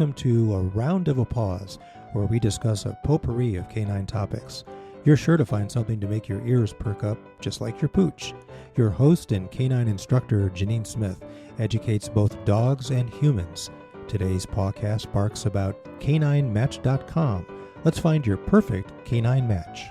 welcome to A Round of Applause, where we discuss a potpourri of canine topics. You're sure to find something to make your ears perk up, just like your pooch. Your host and canine instructor, Janine Smith, educates both dogs and humans. Today's podcast barks about caninematch.com. Let's find your perfect canine match.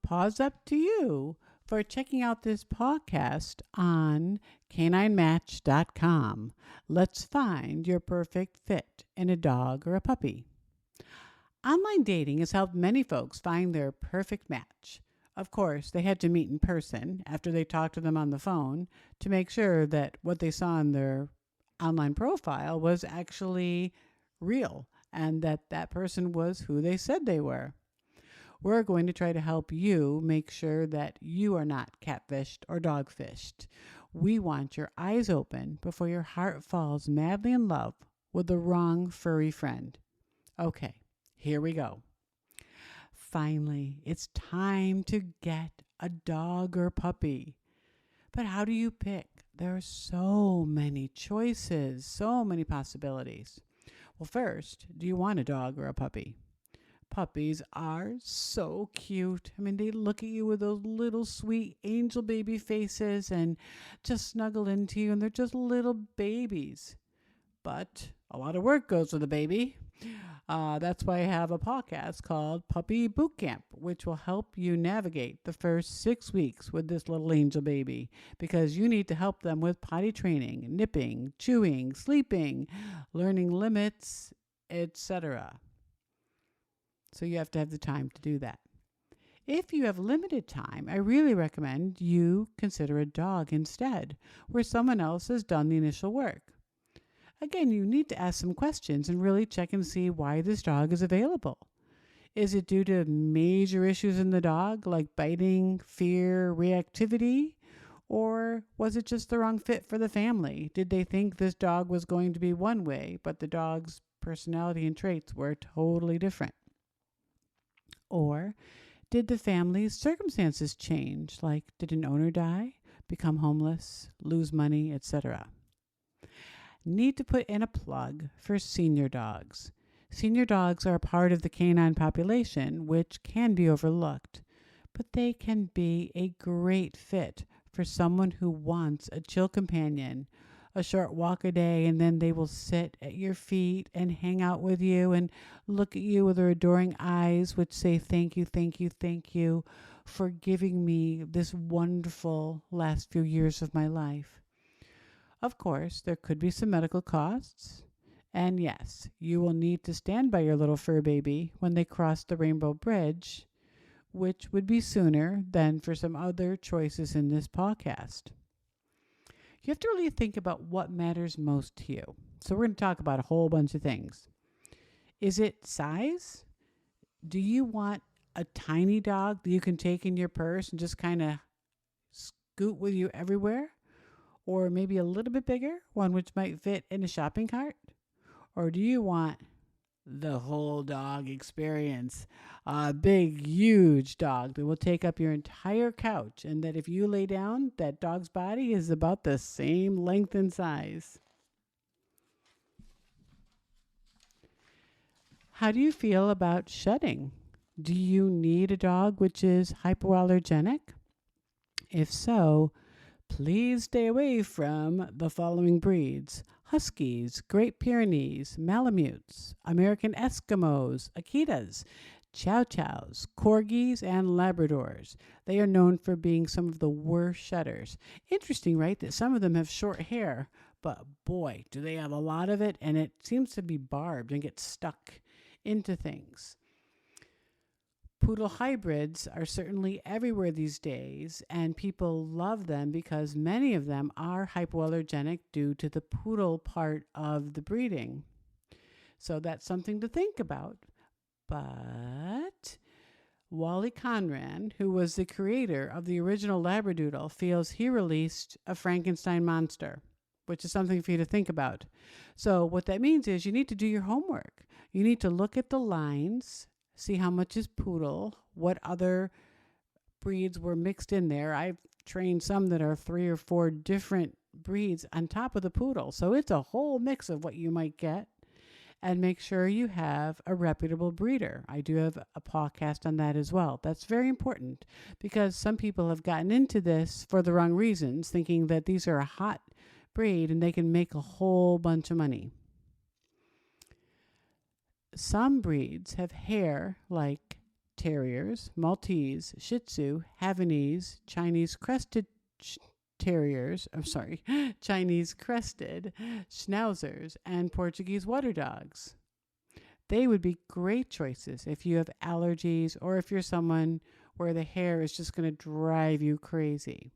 Pause up to you for checking out this podcast on caninematch.com. Let's find your perfect fit in a dog or a puppy. Online dating has helped many folks find their perfect match. Of course, they had to meet in person after they talked to them on the phone to make sure that what they saw in their online profile was actually real and that that person was who they said they were. We're going to try to help you make sure that you are not catfished or dogfished. We want your eyes open before your heart falls madly in love with the wrong furry friend. Okay, here we go. Finally, it's time to get a dog or puppy. But how do you pick? There are so many choices, so many possibilities. Well, first, do you want a dog or a puppy? Puppies are so cute. I mean, they look at you with those little sweet angel baby faces and just snuggle into you, and they're just little babies. But a lot of work goes with a baby. That's why I have a podcast called Puppy Boot Camp, which will help you navigate the first 6 weeks with this little angel baby, because you need to help them with potty training, nipping, chewing, sleeping, learning limits, etc. So you have to have the time to do that. If you have limited time, I really recommend you consider a dog instead, where someone else has done the initial work. Again, you need to ask some questions and really check and see why this dog is available. Is it due to major issues in the dog, like biting, fear, reactivity? Or was it just the wrong fit for the family? Did they think this dog was going to be one way, but the dog's personality and traits were totally different? Or did the family's circumstances change, like did an owner die, become homeless, lose money, etc.? Need to put in a plug for senior dogs. Senior dogs are a part of the canine population which can be overlooked, but they can be a great fit for someone who wants a chill companion, a short walk a day, and then they will sit at your feet and hang out with you and look at you with their adoring eyes, which say, thank you, thank you, thank you for giving me this wonderful last few years of my life. Of course, there could be some medical costs. And yes, you will need to stand by your little fur baby when they cross the Rainbow Bridge, which would be sooner than for some other choices in this podcast. You have to really think about what matters most to you. So we're going to talk about a whole bunch of things. Is it size? Do you want a tiny dog that you can take in your purse and just kind of scoot with you everywhere? Or maybe a little bit bigger, one which might fit in a shopping cart? Or do you want the whole dog experience? A big, huge dog that will take up your entire couch, and that if you lay down, that dog's body is about the same length and size. How do you feel about shedding? Do you need a dog which is hypoallergenic? If so, please stay away from the following breeds: Huskies, Great Pyrenees, Malamutes, American Eskimos, Akitas, Chow Chows, Corgis, and Labradors. They are known for being some of the worst shedders. Interesting, right, that some of them have short hair, but boy, do they have a lot of it, and it seems to be barbed and get stuck into things. Poodle hybrids are certainly everywhere these days, and people love them because many of them are hypoallergenic due to the poodle part of the breeding. So that's something to think about. But Wally Conran, who was the creator of the original Labradoodle, feels he released a Frankenstein monster, which is something for you to think about. So what that means is you need to do your homework. You need to look at the lines, see how much is poodle, what other breeds were mixed in there. I've trained some that are 3 or 4 different breeds on top of the poodle. So it's a whole mix of what you might get. And make sure you have a reputable breeder. I do have a podcast on that as well. That's very important because some people have gotten into this for the wrong reasons, thinking that these are a hot breed and they can make a whole bunch of money. Some breeds have hair like terriers, Maltese, Shih Tzu, Havanese, Chinese crested Chinese crested schnauzers, and Portuguese water dogs. They would be great choices if you have allergies or if you're someone where the hair is just going to drive you crazy.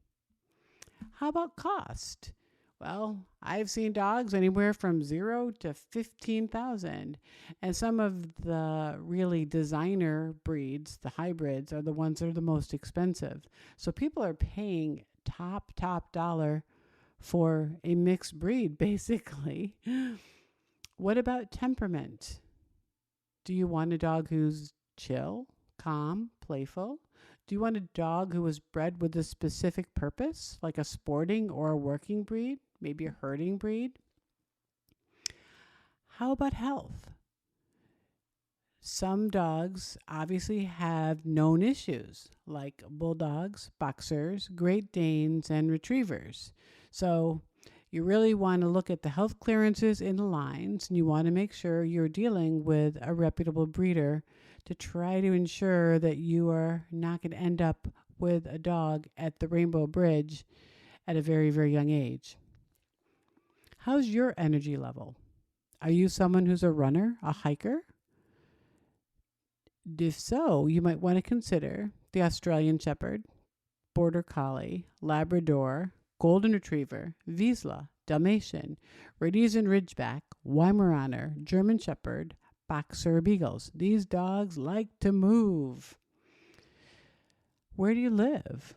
How about cost? Well, I've seen dogs anywhere from $0 to $15,000, and some of the really designer breeds, the hybrids, are the ones that are the most expensive. So people are paying top dollar for a mixed breed, basically. What about temperament? Do you want a dog who's chill, calm, playful? Do you want a dog who was bred with a specific purpose, like a sporting or a working breed, maybe a herding breed? How about health? Some dogs obviously have known issues, like bulldogs, boxers, Great Danes, and retrievers. So you really want to look at the health clearances in the lines, and you want to make sure you're dealing with a reputable breeder to try to ensure that you are not going to end up with a dog at the Rainbow Bridge at a very, very young age. How's your energy level? Are you someone who's a runner, a hiker? If so, you might want to consider the Australian Shepherd, Border Collie, Labrador, Golden Retriever, Vizsla, Dalmatian, Rhodesian Ridgeback, Weimaraner, German Shepherd, Boxer Beagles. These dogs like to move. Where do you live?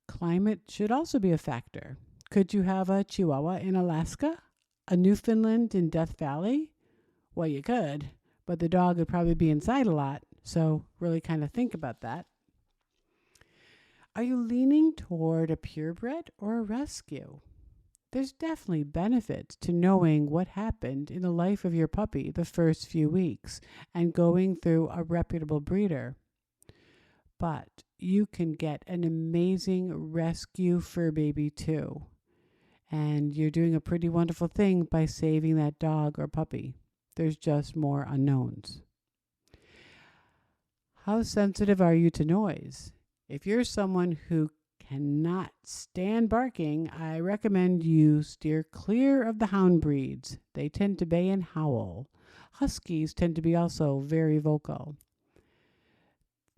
Climate should also be a factor. Could you have a Chihuahua in Alaska? A Newfoundland in Death Valley? Well, you could, but the dog would probably be inside a lot, so really kind of think about that. Are you leaning toward a purebred or a rescue? There's definitely benefits to knowing what happened in the life of your puppy the first few weeks and going through a reputable breeder. But you can get an amazing rescue fur baby too. And you're doing a pretty wonderful thing by saving that dog or puppy. There's just more unknowns. How sensitive are you to noise? If you're someone who cannot stand barking, I recommend you steer clear of the hound breeds. They tend to bay and howl. Huskies tend to be also very vocal.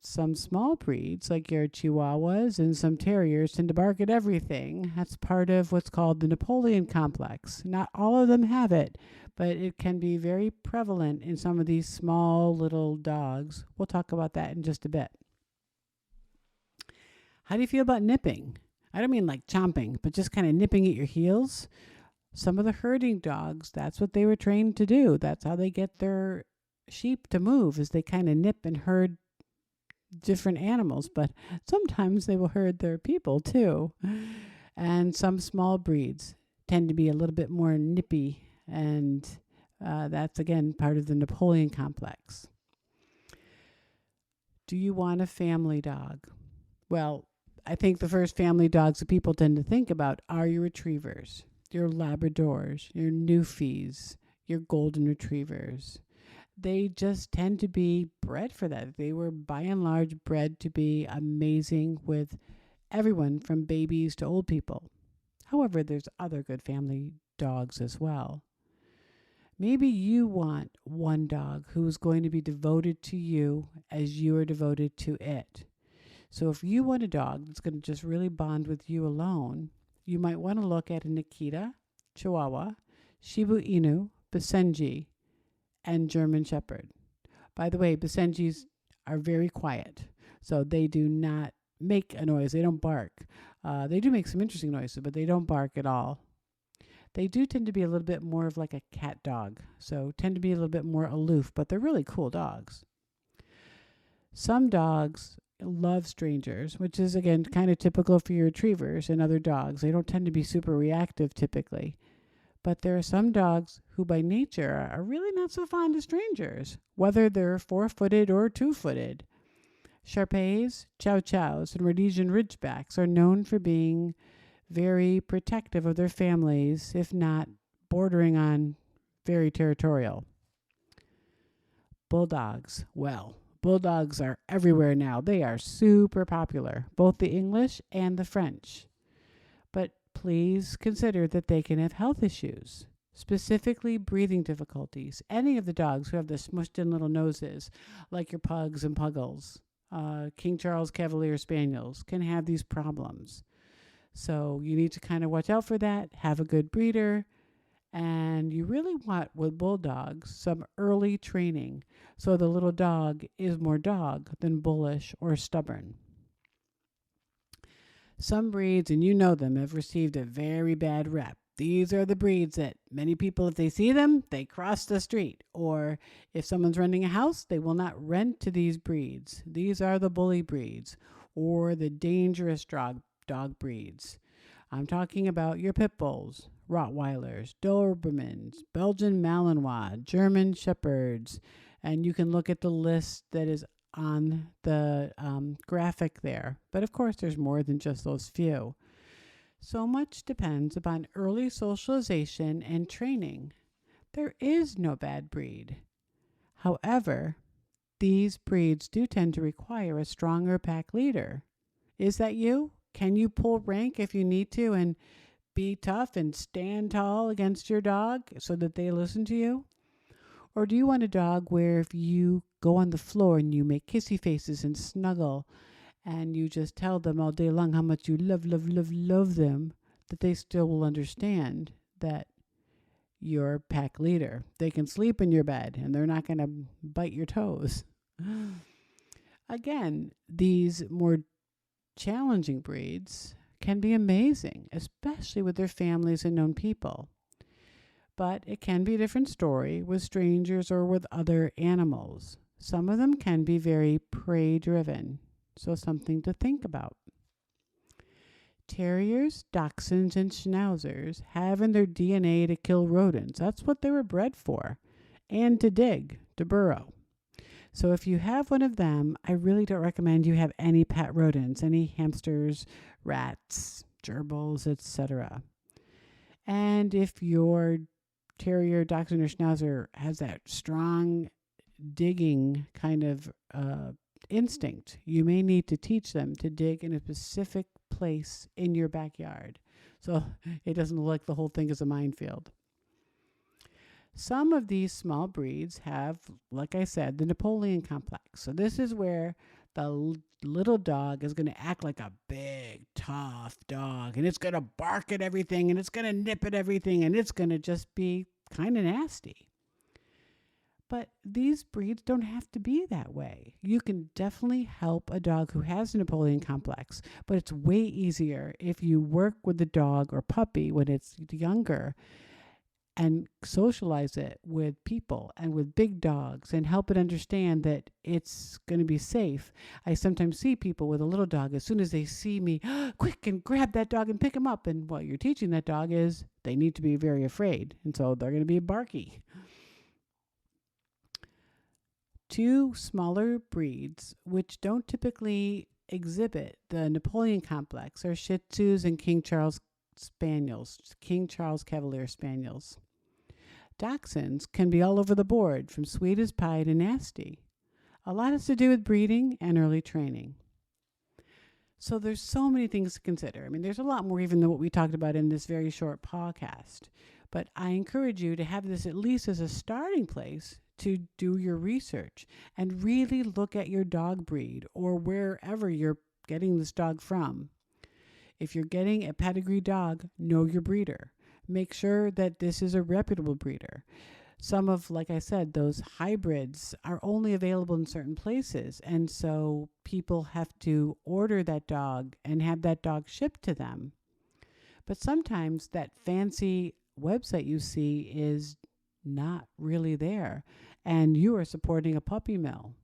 Some small breeds, like your Chihuahuas and some terriers, tend to bark at everything. That's part of what's called the Napoleon complex. Not all of them have it, but it can be very prevalent in some of these small little dogs. We'll talk about that in just a bit. How do you feel about nipping? I don't mean like chomping, but just kind of nipping at your heels. Some of the herding dogs, that's what they were trained to do. That's how they get their sheep to move, is they kind of nip and herd different animals, but sometimes they will herd their people too. And some small breeds tend to be a little bit more nippy, and that's again part of the Napoleon complex. Do you want a family dog? Well, I think the first family dogs that people tend to think about are your retrievers, your Labradors, your Newfies, your Golden Retrievers. They just tend to be bred for that. They were by and large bred to be amazing with everyone from babies to old people. However, there's other good family dogs as well. Maybe you want one dog who is going to be devoted to you as you are devoted to it. So if you want a dog that's going to just really bond with you alone, you might want to look at a Nikita, Chihuahua, Shiba Inu, Basenji, and German Shepherd. By the way, Basenjis are very quiet, so they do not make a noise. They don't bark. They do make some interesting noises, but they don't bark at all. They do tend to be a little bit more of like a cat dog, so tend to be a little bit more aloof, but they're really cool dogs. Some dogs love strangers, which is, again, kind of typical for your retrievers and other dogs. They don't tend to be super reactive typically. But there are some dogs who by nature are really not so fond of strangers, whether they're four-footed or two-footed. Shar-Peis, Chow Chows, and Rhodesian Ridgebacks are known for being very protective of their families, if not bordering on very territorial. Bulldogs. Well, bulldogs are everywhere now. They are super popular, both the English and the French. But please consider that they can have health issues, specifically breathing difficulties. Any of the dogs who have the smushed in little noses, like your pugs and puggles, King Charles Cavalier Spaniels, can have these problems. So you need to kind of watch out for that, have a good breeder, and you really want, with bulldogs, some early training so the little dog is more dog than bullish or stubborn. Some breeds, and you know them, have received a very bad rep. These are the breeds that many people, if they see them, they cross the street. Or if someone's renting a house, they will not rent to these breeds. These are the bully breeds or the dangerous dog breeds. I'm talking about your pit bulls, Rottweilers, Dobermans, Belgian Malinois, German Shepherds, and you can look at the list that is on the graphic there. But of course, there's more than just those few. So much depends upon early socialization and training. There is no bad breed. However, these breeds do tend to require a stronger pack leader. Is that you? Can you pull rank if you need to and be tough and stand tall against your dog so that they listen to you? Or do you want a dog where if you go on the floor and you make kissy faces and snuggle and you just tell them all day long how much you love them, that they still will understand that you're pack leader? They can sleep in your bed and they're not going to bite your toes. Again, these more challenging breeds can be amazing, especially with their families and known people. But it can be a different story with strangers or with other animals. Some of them can be very prey-driven, so something to think about. Terriers, Dachshunds, and Schnauzers have in their DNA to kill rodents. That's what they were bred for, and to dig, to burrow. So if you have one of them, I really don't recommend you have any pet rodents, any hamsters, rats, gerbils, etc. And if your terrier, dachshund, or schnauzer has that strong digging kind of instinct, you may need to teach them to dig in a specific place in your backyard so it doesn't look like the whole thing is a minefield. Some of these small breeds have, like I said, the Napoleon complex. So this is where the little dog is going to act like a big, tough dog, and it's going to bark at everything, and it's going to nip at everything, and it's going to just be kind of nasty. But these breeds don't have to be that way. You can definitely help a dog who has a Napoleon complex, but it's way easier if you work with the dog or puppy when it's younger and socialize it with people and with big dogs and help it understand that it's going to be safe. I sometimes see people with a little dog, as soon as they see me, quick, and grab that dog and pick him up. And what you're teaching that dog is they need to be very afraid. And so they're going to be barky. Two smaller breeds, which don't typically exhibit the Napoleon complex, are Shih Tzus and King Charles Spaniels, King Charles Cavalier Spaniels. Dachshunds can be all over the board, from sweet as pie to nasty. A lot has to do with breeding and early training. So there's so many things to consider. I mean, there's a lot more even than what we talked about in this very short podcast. But I encourage you to have this at least as a starting place to do your research and really look at your dog breed or wherever you're getting this dog from. If you're getting a pedigree dog, know your breeder. Make sure that this is a reputable breeder. Some of, like I said, those hybrids are only available in certain places. And so people have to order that dog and have that dog shipped to them. But sometimes that fancy website you see is not really there. And you are supporting a puppy mill.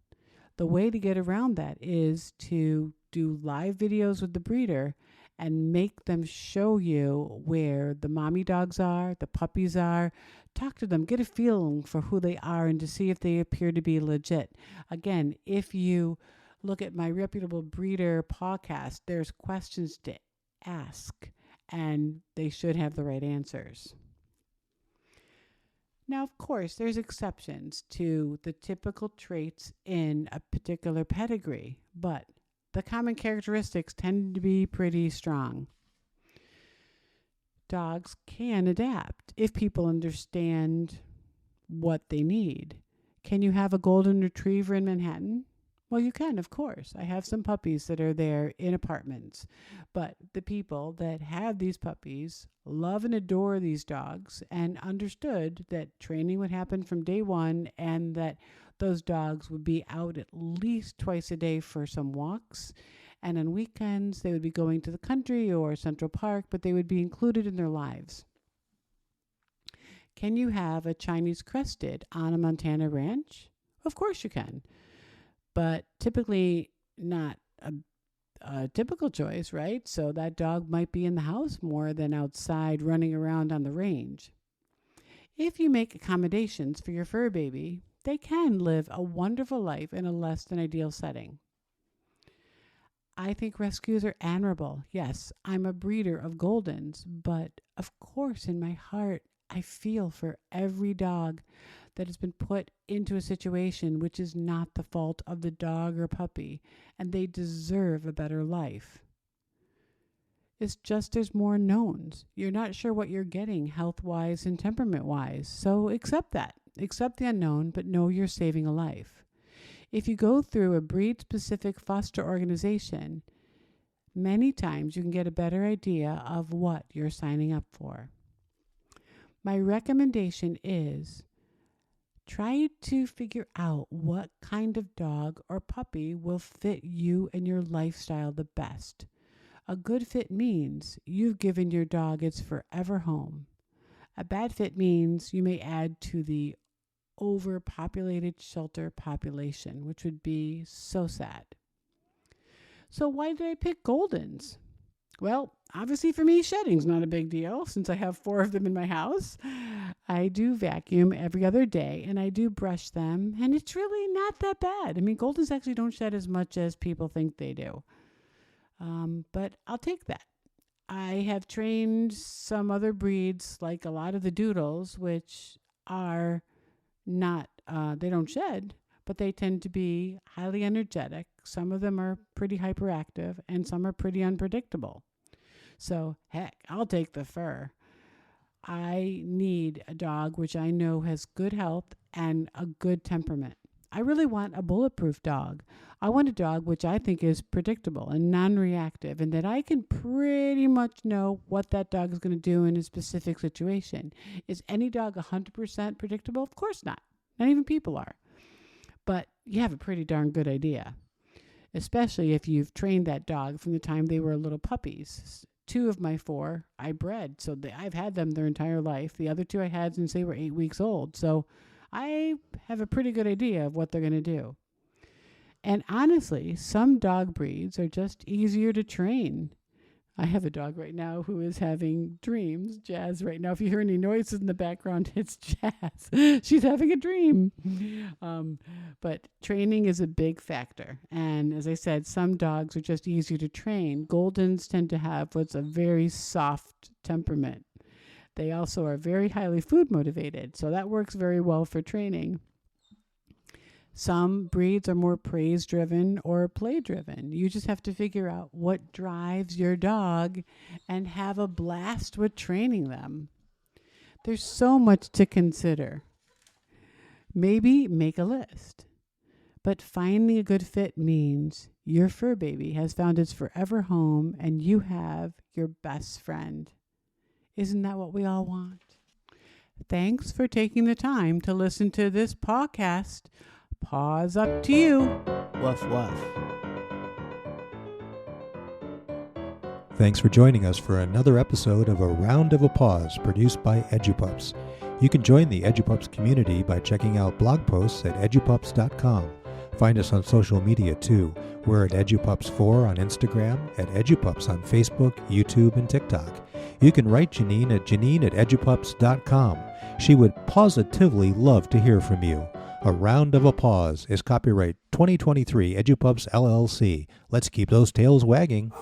The way to get around that is to do live videos with the breeder and make them show you where the mommy dogs are, the puppies are. Talk to them, get a feeling for who they are and to see if they appear to be legit. Again, if you look at my reputable breeder pawcast, there's questions to ask and they should have the right answers. Now, of course, there's exceptions to the typical traits in a particular pedigree, but the common characteristics tend to be pretty strong. Dogs can adapt if people understand what they need. Can you have a golden retriever in Manhattan? Well, you can, of course. I have some puppies that are there in apartments. But the people that have these puppies love and adore these dogs and understood that training would happen from day one and that those dogs would be out at least twice a day for some walks. And on weekends, they would be going to the country or Central Park, but they would be included in their lives. Can you have a Chinese crested on a Montana ranch? Of course you can. But typically not a typical choice, right? So that dog might be in the house more than outside running around on the range. If you make accommodations for your fur baby, they can live a wonderful life in a less than ideal setting. I think rescues are admirable. Yes, I'm a breeder of Goldens, but of course in my heart, I feel for every dog that has been put into a situation which is not the fault of the dog or puppy, and they deserve a better life. It's just there's more knowns. You're not sure what you're getting health-wise and temperament-wise, so accept that. Accept the unknown, but know you're saving a life. If you go through a breed-specific foster organization, many times you can get a better idea of what you're signing up for. My recommendation is try to figure out what kind of dog or puppy will fit you and your lifestyle the best. A good fit means you've given your dog its forever home. A bad fit means you may add to the overpopulated shelter population, which would be so sad. So why did I pick Goldens? Well, obviously for me, shedding's not a big deal since I have 4 of them in my house. I do vacuum every other day and I do brush them, and it's really not that bad. I mean, Goldens actually don't shed as much as people think they do. But I'll take that. I have trained some other breeds, like a lot of the Doodles, which are not, they don't shed, but they tend to be highly energetic. Some of them are pretty hyperactive and some are pretty unpredictable. So, heck, I'll take the fur. I need a dog which I know has good health and a good temperament. I really want a bulletproof dog. I want a dog which I think is predictable and non-reactive, and that I can pretty much know what that dog is going to do in a specific situation. Is any dog 100% predictable? Of course not. Not even people are. But you have a pretty darn good idea, especially if you've trained that dog from the time they were little puppies. 2 of my 4 I bred, so I've had them their entire life. The other 2 I had since they were 8 weeks old. So I have a pretty good idea of what they're going to do. And honestly, some dog breeds are just easier to train. I have a dog right now who is having dreams. Jazz right now. If you hear any noises in the background, it's Jazz. She's having a dream. But training is a big factor. And as I said, some dogs are just easier to train. Goldens tend to have what's a very soft temperament. They also are very highly food motivated, so that works very well for training. Some breeds are more praise-driven or play-driven. You just have to figure out what drives your dog and have a blast with training them. There's so much to consider. Maybe make a list. But finding a good fit means your fur baby has found its forever home and you have your best friend. Isn't that what we all want? Thanks for taking the time to listen to this podcast. Paws up to you. Woof, woof. Thanks for joining us for another episode of A Round of Applause produced by EduPups. You can join the EduPups community by checking out blog posts at edupups.com. Find us on social media too. We're at EduPups4 on Instagram, at EduPups on Facebook, YouTube, and TikTok. You can write Janine at edupups.com. She would positively love to hear from you. A Round of Applause is copyright 2023 EduPups LLC. Let's keep those tails wagging.